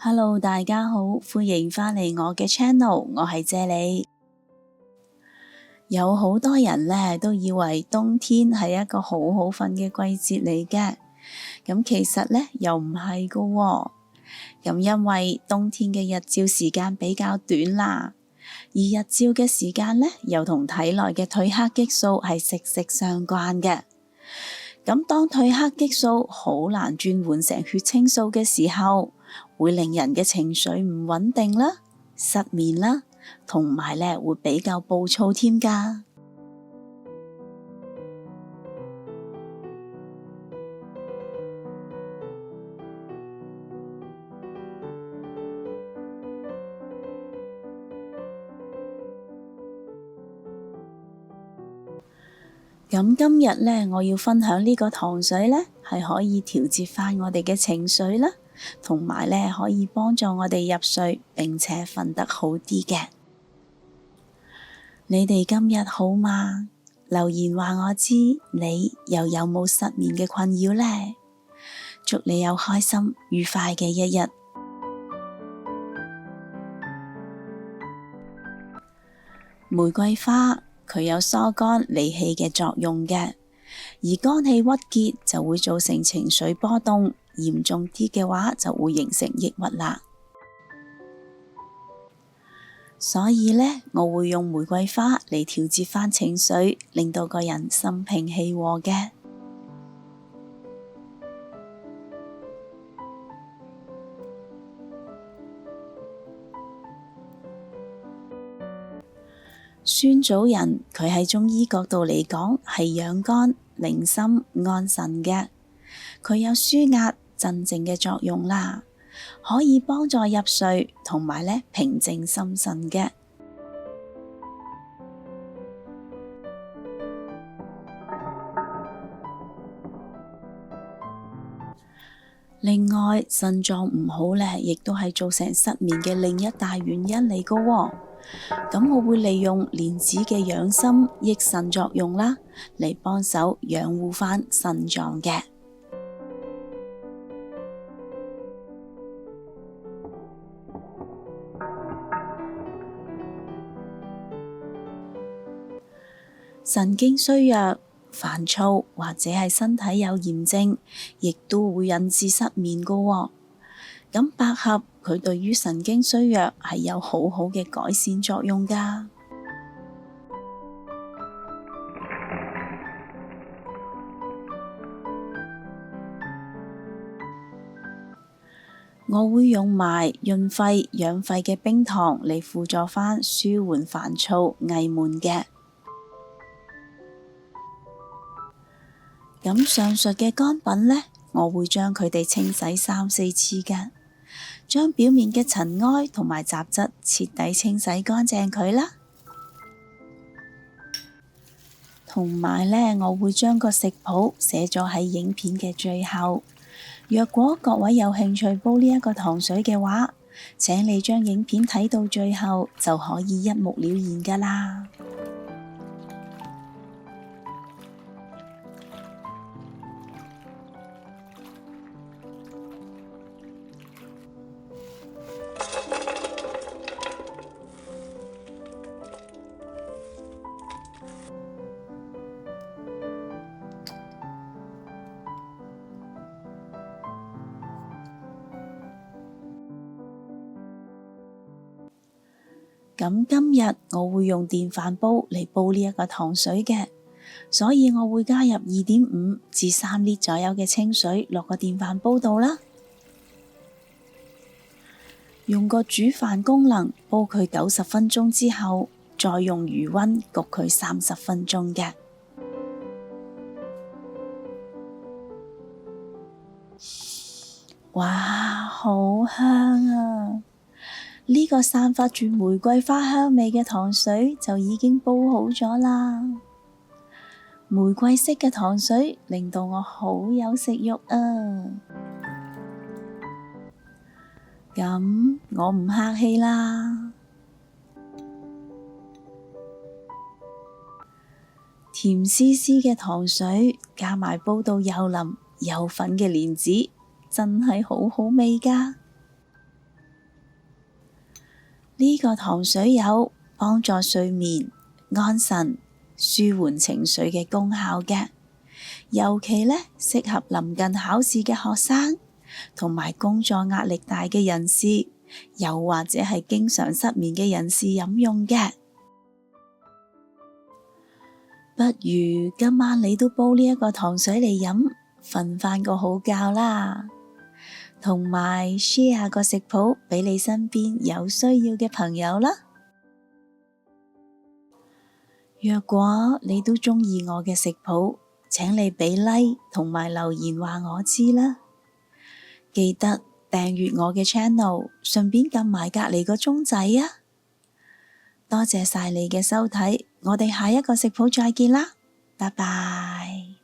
Hello，大家好，歡迎返嚟我嘅 channel，我係謝你。有好多人呢都以為冬天係一個好好瞓嘅季節嚟嘅，咁其實呢又唔係㗎喎。咁因為冬天嘅日照時間比較短啦，而日照嘅時間呢又同體內嘅褪黑激素係息息相關嘅。咁當褪黑激素好難轉換成血清素嘅時候，會令人嘅情緒唔穩定啦、失眠啦，同埋呢會比較暴躁添㗎。咁今日呢，我要分享呢個糖水呢，係可以調節返我哋嘅情緒啦，同埋呢可以幫助我哋入睡，並且瞓得好啲嘅。你哋今日好嗎？留言話我知，你又有冇失眠嘅困擾呢？祝你有開心愉快嘅一日。玫瑰花佢有疏肝理氣嘅作用嘅，而肝氣鬱結就會造成情緒波動，嚴重啲嘅話就會形成抑鬱啦。所以呢，我會用玫瑰花嚟調節返情緒，令到個人心平氣和嘅。酸棗仁佢喺中醫角度嚟講係養肝、寧心、安神嘅，佢有舒壓、鎮靜嘅作用啦，可以幫助入睡同埋呢平靜心神嘅。另外，腎臟唔好呢，亦都係造成失眠嘅另一大原因嚟㗎喎。咁我會利用蓮子嘅養心益腎作用啦，嚟幫手養護返腎臟嘅。神經衰弱、煩躁或者係身體有炎症，亦都會引致失眠㗎喎。咁百合佢對於神經衰弱係有好好嘅改善作用㗎。我會用埋潤肺養肺嘅冰糖嚟輔助返舒緩煩躁翳悶嘅。咁上述嘅乾品呢，我會將佢哋清洗3、4次嘅，將表面嘅塵埃同埋雜質徹底清洗乾淨佢啦。同埋呢，我會將個食譜寫咗喺影片嘅最後。若果各位有興趣煲呢一個糖水嘅話，請你將影片睇到最後，就可以一目了然㗎啦。咁今日我會用電飯煲嚟煲呢一個糖水嘅，所以我會加入2.5至3 L 左右嘅清水落個電飯煲度啦，用個煮飯功能煲佢90分鐘之後，再用餘溫焗佢30分鐘嘅。哇，好香啊！呢個散發住玫瑰花香味嘅糖水就已經煲好咗啦。玫瑰色嘅糖水令到我好有食慾啊！咁我唔客氣啦。甜絲絲嘅糖水加埋煲到又腍又粉嘅蓮子，真係好好味㗎。呢個糖水有幫助睡眠、安神、舒緩情緒嘅功效嘅，尤其呢適合臨近考試嘅學生，同埋工作壓力大嘅人士，又或者係經常失眠嘅人士飲用嘅。不如今晚你都煲呢一個糖水嚟飲，瞓返個好覺啦，同埋 share 個食譜俾你身邊有需要嘅朋友啦。若果你都鍾意我嘅食譜，請你俾 like 同埋留言話我知啦。記得訂閱我嘅 channel， 順便撳埋隔離個鐘仔啊！多謝晒你嘅收睇，我哋下一個食譜再見啦，拜拜。